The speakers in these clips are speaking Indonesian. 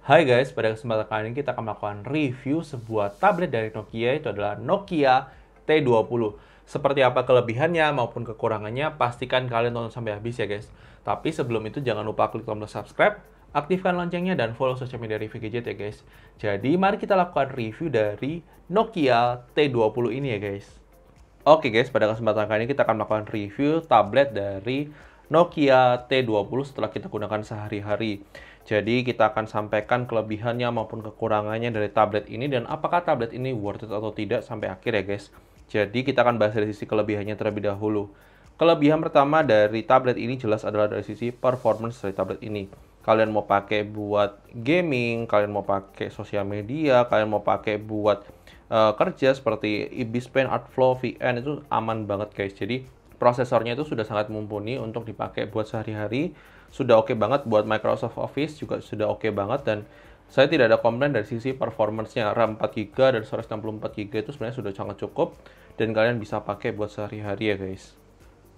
Hai guys, pada kesempatan kali ini kita akan melakukan review sebuah tablet dari Nokia, itu adalah Nokia T20. Seperti apa kelebihannya maupun kekurangannya, pastikan kalian tonton sampai habis ya guys. Tapi sebelum itu jangan lupa klik tombol subscribe, aktifkan loncengnya, dan follow sosial media review gadget ya guys. Jadi mari kita lakukan review dari Nokia T20 ini ya guys. Oke guys, pada kesempatan kali ini kita akan melakukan review tablet dari Nokia T20 setelah kita gunakan sehari-hari. Jadi kita akan sampaikan kelebihannya maupun kekurangannya dari tablet ini dan apakah tablet ini worth it atau tidak sampai akhir ya guys. Jadi kita akan bahas dari sisi kelebihannya terlebih dahulu. Kelebihan pertama dari tablet ini jelas adalah dari sisi performance dari tablet ini. Kalian mau pakai buat gaming, kalian mau pakai sosial media, kalian mau pakai buat kerja seperti Ibis Pen, Artflow, VN itu aman banget guys. Jadi prosesornya itu sudah sangat mumpuni untuk dipakai buat sehari-hari. Sudah oke banget buat Microsoft Office juga sudah oke banget, dan saya tidak ada komplain dari sisi performance-nya. RAM 4GB dan storage 64GB itu sebenarnya sudah sangat cukup dan kalian bisa pakai buat sehari-hari ya guys.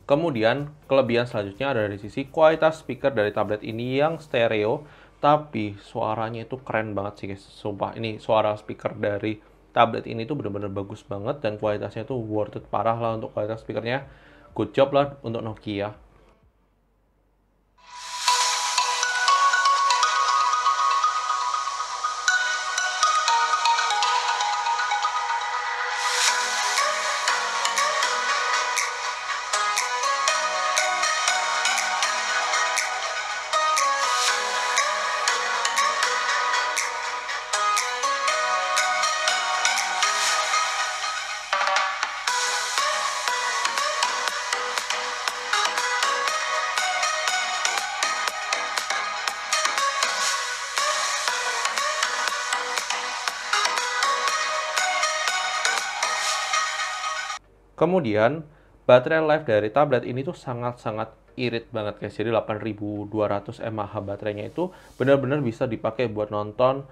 Kemudian, kelebihan selanjutnya ada dari sisi kualitas speaker dari tablet ini yang stereo, tapi suaranya itu keren banget sih guys. Sumpah, ini suara speaker dari tablet ini tuh bener-bener bagus banget dan kualitasnya tuh worth it parah lah untuk kualitas speakernya. Good job lah untuk Nokia. Kemudian, baterai life dari tablet ini tuh sangat-sangat irit banget guys. Jadi 8200 mAh baterainya itu benar-benar bisa dipakai buat nonton.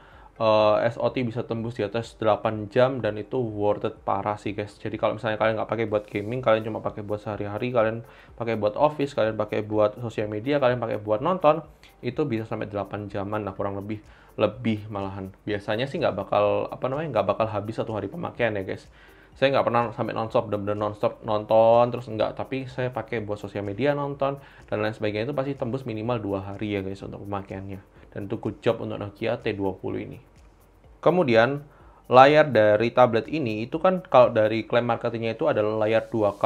SOT bisa tembus di atas 8 jam dan itu worth it parah sih guys. Jadi kalau misalnya kalian nggak pakai buat gaming, kalian cuma pakai buat sehari-hari, kalian pakai buat office, kalian pakai buat sosial media, kalian pakai buat nonton, itu bisa sampai 8 jaman lah kurang lebih, lebih malahan. Biasanya sih nggak bakal habis satu hari pemakaian ya guys. Saya nggak pernah sampai nonstop, bener-bener nonstop nonton terus enggak, tapi saya pakai buat sosial media, nonton dan lain sebagainya, itu pasti tembus minimal 2 hari ya guys untuk pemakaiannya, dan itu good job untuk Nokia T20 ini. Kemudian layar dari tablet ini itu kan kalau dari klaim marketingnya itu adalah layar 2K.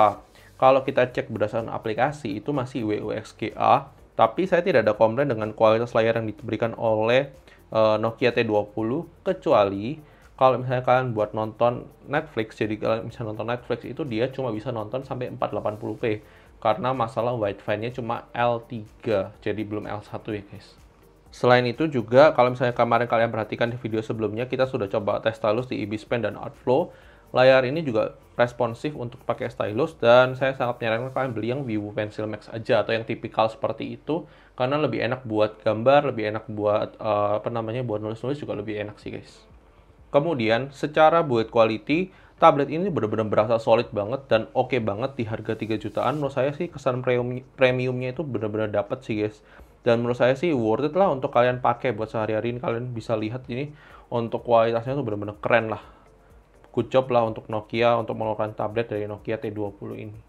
Kalau kita cek berdasarkan aplikasi itu masih WUXGA, tapi saya tidak ada komplain dengan kualitas layar yang diberikan oleh Nokia T20, kecuali kalau misalnya kalian buat nonton Netflix, jadi kalian bisa nonton Netflix itu dia cuma bisa nonton sampai 480p karena masalah wideband-nya cuma L3, jadi belum L1 ya guys. Selain itu juga, kalau misalnya kemarin kalian perhatikan di video sebelumnya, kita sudah coba tes stylus di Ibis Pen dan Artflow. Layar ini juga responsif untuk pakai stylus, dan saya sangat menyarankan kalian beli yang Vivo Pencil Max aja atau yang tipikal seperti itu, karena lebih enak buat gambar, lebih enak buat buat nulis-nulis juga lebih enak sih guys. Kemudian, secara build quality, tablet ini benar-benar berasa solid banget dan oke banget di harga 3 jutaan. Menurut saya sih kesan premiumnya itu benar-benar dapet sih guys. Dan menurut saya sih worth it lah untuk kalian pakai buat sehari-hari ini. Kalian bisa lihat ini untuk kualitasnya tuh benar-benar keren lah. Good job lah untuk Nokia untuk mengeluarkan tablet dari Nokia T20 ini.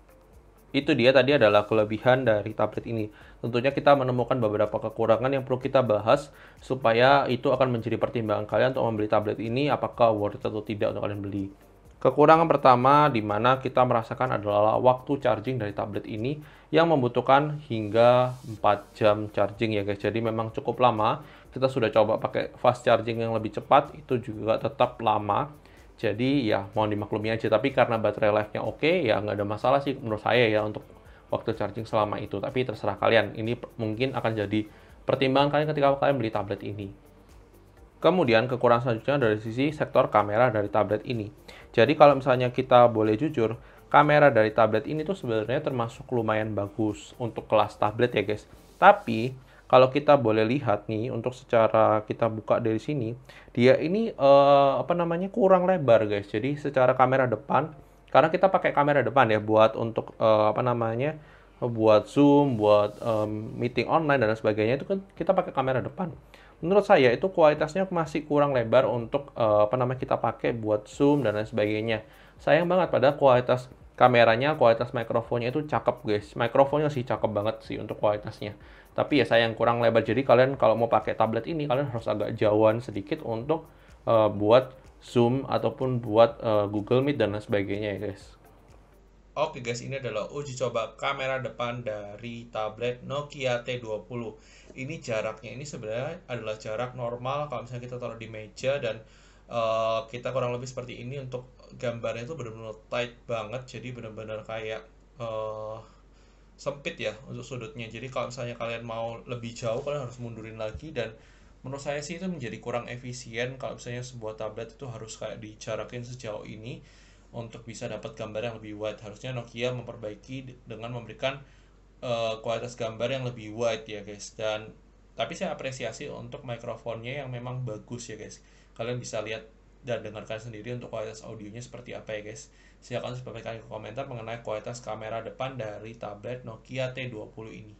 Itu dia tadi adalah kelebihan dari tablet ini. Tentunya kita menemukan beberapa kekurangan yang perlu kita bahas supaya itu akan menjadi pertimbangan kalian untuk membeli tablet ini, apakah worth it atau tidak untuk kalian beli. Kekurangan pertama di mana kita merasakan adalah waktu charging dari tablet ini yang membutuhkan hingga 4 jam charging ya guys. Jadi memang cukup lama. Kita sudah coba pakai fast charging yang lebih cepat, itu juga tetap lama. Jadi ya mohon dimaklumi aja, tapi karena baterai life-nya oke, ya nggak ada masalah sih menurut saya ya untuk waktu charging selama itu. Tapi terserah kalian, ini mungkin akan jadi pertimbangan kalian ketika kalian beli tablet ini. Kemudian kekurangan selanjutnya dari sisi sektor kamera dari tablet ini. Jadi kalau misalnya kita boleh jujur, kamera dari tablet ini tuh sebenarnya termasuk lumayan bagus untuk kelas tablet ya guys. Tapi kalau kita boleh lihat nih, untuk secara kita buka dari sini, dia ini kurang lebar guys. Jadi secara kamera depan, karena kita pakai kamera depan ya buat untuk buat Zoom, buat meeting online dan lain sebagainya itu kan kita pakai kamera depan. Menurut saya itu kualitasnya masih kurang lebar untuk kita pakai buat Zoom dan lain sebagainya. Sayang banget padahal kualitas kameranya, kualitas mikrofonnya itu cakep guys. Mikrofonnya sih cakep banget sih untuk kualitasnya. Tapi ya sayang kurang lebar. Jadi kalian kalau mau pakai tablet ini kalian harus agak jauhan sedikit untuk buat Zoom ataupun buat Google Meet dan lain sebagainya ya guys. Oke guys, ini adalah uji coba kamera depan dari tablet Nokia T20. Ini jaraknya ini sebenarnya adalah jarak normal kalau misalnya kita taruh di meja dan kita kurang lebih seperti ini. Untuk gambarnya itu benar-benar tight banget, jadi benar-benar kayak eh, sempit ya untuk sudutnya. Jadi kalau misalnya kalian mau lebih jauh kalian harus mundurin lagi, dan menurut saya sih itu menjadi kurang efisien kalau misalnya sebuah tablet itu harus kayak dijarakin sejauh ini untuk bisa dapat gambar yang lebih wide. Harusnya Nokia memperbaiki dengan memberikan kualitas gambar yang lebih wide ya guys. Dan tapi saya apresiasi untuk mikrofonnya yang memang bagus ya guys. Kalian bisa lihat dan dengarkan sendiri untuk kualitas audionya seperti apa ya guys. Silahkan sampaikan ke komentar mengenai kualitas kamera depan dari tablet Nokia T20 ini.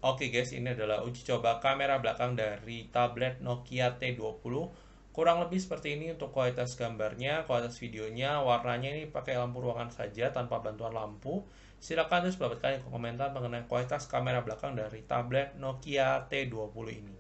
Oke guys, ini adalah uji coba kamera belakang dari tablet Nokia T20. Kurang lebih seperti ini untuk kualitas gambarnya, kualitas videonya, warnanya ini pakai lampu ruangan saja tanpa bantuan lampu. Silakan terus dapatkan komentar mengenai kualitas kamera belakang dari tablet Nokia T20 ini.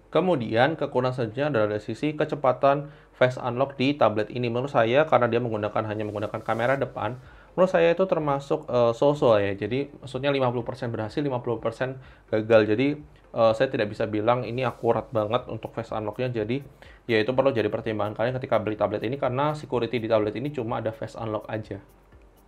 Kemudian kekurangan selanjutnya adalah dari sisi kecepatan face unlock di tablet ini. Menurut saya karena dia hanya menggunakan kamera depan, menurut saya itu termasuk so-so ya. Jadi maksudnya 50% berhasil, 50% gagal. Jadi saya tidak bisa bilang ini akurat banget untuk face unlock-nya. Jadi ya itu perlu jadi pertimbangan kalian ketika beli tablet ini karena security di tablet ini cuma ada face unlock aja.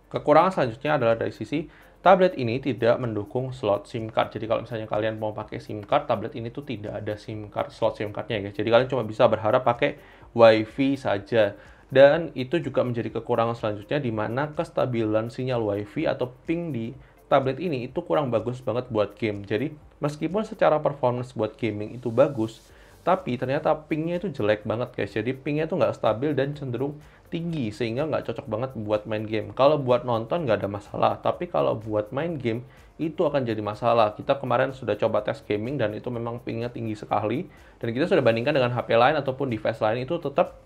Kekurangan selanjutnya adalah dari sisi tablet ini tidak mendukung slot SIM card. Jadi kalau misalnya kalian mau pakai SIM card, tablet ini tuh tidak ada SIM card, slot SIM cardnya guys. Jadi kalian cuma bisa berharap pakai WiFi saja. Dan itu juga menjadi kekurangan selanjutnya di mana kestabilan sinyal WiFi atau ping di tablet ini itu kurang bagus banget buat game. Jadi meskipun secara performance buat gaming itu bagus, tapi ternyata pingnya itu jelek banget guys. Jadi pingnya itu nggak stabil dan cenderung tinggi sehingga nggak cocok banget buat main game. Kalau buat nonton nggak ada masalah, tapi kalau buat main game itu akan jadi masalah. Kita kemarin sudah coba tes gaming dan itu memang pingnya tinggi sekali. Dan kita sudah bandingkan dengan HP lain ataupun device lain, itu tetap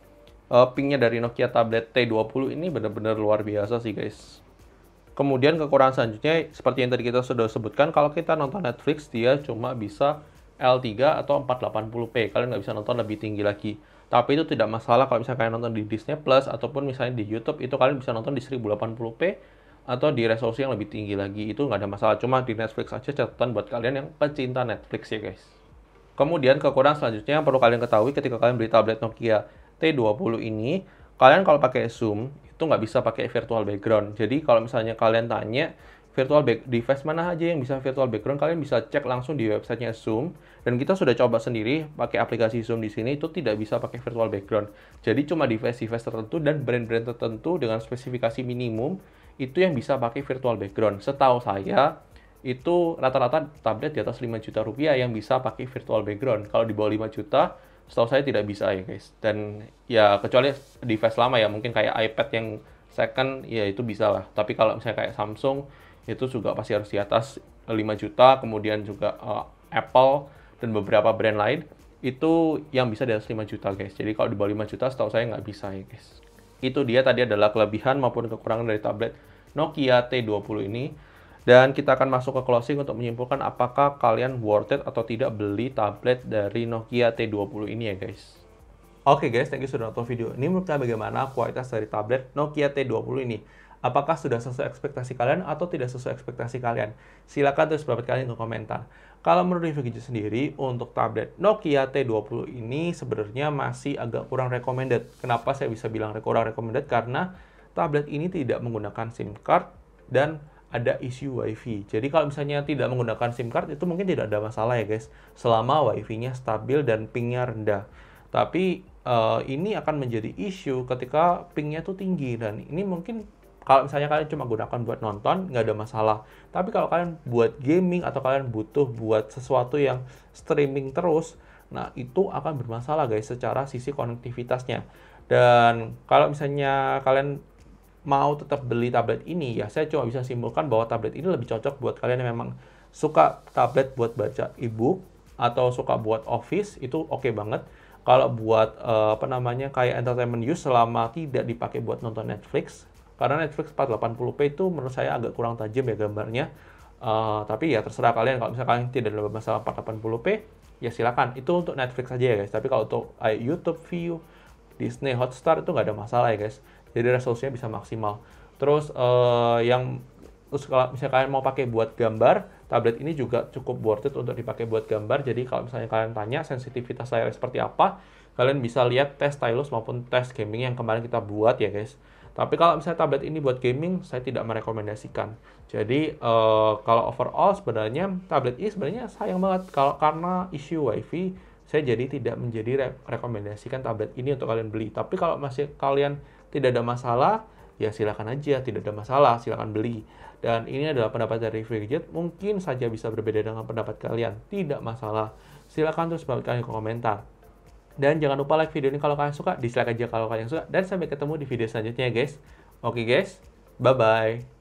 pingnya dari Nokia tablet T20 ini benar-benar luar biasa sih guys. Kemudian kekurangan selanjutnya seperti yang tadi kita sudah sebutkan, kalau kita nonton Netflix dia cuma bisa L3 atau 480p. Kalian nggak bisa nonton lebih tinggi lagi. Tapi itu tidak masalah kalau misalnya kalian nonton di Disney Plus ataupun misalnya di YouTube, itu kalian bisa nonton di 1080p atau di resolusi yang lebih tinggi lagi. Itu nggak ada masalah. Cuma di Netflix aja catatan buat kalian yang pecinta Netflix ya guys. Kemudian kekurangan selanjutnya yang perlu kalian ketahui ketika kalian beli tablet Nokia T20 ini, kalian kalau pakai Zoom itu nggak bisa pakai virtual background. Jadi kalau misalnya kalian tanya device mana aja yang bisa virtual background, kalian bisa cek langsung di websitenya Zoom. Dan kita sudah coba sendiri pakai aplikasi Zoom di sini, itu tidak bisa pakai virtual background. Jadi cuma device-device tertentu dan brand-brand tertentu dengan spesifikasi minimum itu yang bisa pakai virtual background. Setahu saya itu rata-rata tablet di atas 5 juta rupiah yang bisa pakai virtual background. Kalau di bawah 5 juta, setahu saya tidak bisa ya guys. Dan ya kecuali device lama ya, mungkin kayak iPad yang second, ya itu bisa lah. Tapi kalau misalnya kayak Samsung, itu juga pasti harus di atas 5 juta. Kemudian juga Apple dan beberapa brand lain, itu yang bisa di atas 5 juta guys. Jadi kalau di bawah 5 juta, setahu saya nggak bisa ya guys. Itu dia tadi adalah kelebihan maupun kekurangan dari tablet Nokia T20 ini. Dan kita akan masuk ke closing untuk menyimpulkan apakah kalian worth it atau tidak beli tablet dari Nokia T20 ini ya guys. Oke guys, thank you sudah nonton video ini. Menurut kalian bagaimana kualitas dari tablet Nokia T20 ini? Apakah sudah sesuai ekspektasi kalian atau tidak sesuai ekspektasi kalian? Silakan tulis pendapat kalian di komentar. Kalau menurut review sendiri, untuk tablet Nokia T20 ini sebenarnya masih agak kurang recommended. Kenapa saya bisa bilang kurang recommended? Karena tablet ini tidak menggunakan SIM card dan ada isu WiFi. Jadi kalau misalnya tidak menggunakan SIM card itu mungkin tidak ada masalah ya guys, selama WiFi-nya stabil dan pingnya rendah. Tapi ini akan menjadi isu ketika pingnya tuh tinggi, dan ini mungkin kalau misalnya kalian cuma gunakan buat nonton nggak ada masalah. Tapi kalau kalian buat gaming atau kalian butuh buat sesuatu yang streaming terus, nah itu akan bermasalah guys secara sisi konektivitasnya. Dan kalau misalnya kalian mau tetap beli tablet ini, ya saya cuma bisa simpulkan bahwa tablet ini lebih cocok buat kalian yang memang suka tablet buat baca e-book atau suka buat office, itu oke banget. Kalau buat apa namanya kayak entertainment use selama tidak dipakai buat nonton Netflix, karena Netflix 480p itu menurut saya agak kurang tajam ya gambarnya. Tapi ya terserah kalian, kalau misalnya kalian tidak ada masalah 480p, ya silakan. Itu untuk Netflix aja ya guys. Tapi kalau untuk YouTube View, Disney Hotstar itu nggak ada masalah ya guys. Jadi resolusinya bisa maksimal. Terus kalau misalnya kalian mau pakai buat gambar, tablet ini juga cukup worth it untuk dipakai buat gambar. Jadi kalau misalnya kalian tanya sensitivitas layar seperti apa, kalian bisa lihat tes stylus maupun tes gaming yang kemarin kita buat ya guys. Tapi kalau misalnya tablet ini buat gaming, saya tidak merekomendasikan. Jadi kalau overall sebenarnya tablet ini sebenarnya sayang banget karena isu WiFi, saya jadi tidak menjadi rekomendasikan tablet ini untuk kalian beli. Tapi kalau masih kalian tidak ada masalah, ya silakan aja, tidak ada masalah, silakan beli. Dan ini adalah pendapat dari Free mungkin saja bisa berbeda dengan pendapat kalian, tidak masalah. Silakan terus berikan di komentar. Dan jangan lupa like video ini kalau kalian suka, dislike aja kalau kalian suka, dan sampai ketemu di video selanjutnya guys. Oke guys, bye-bye.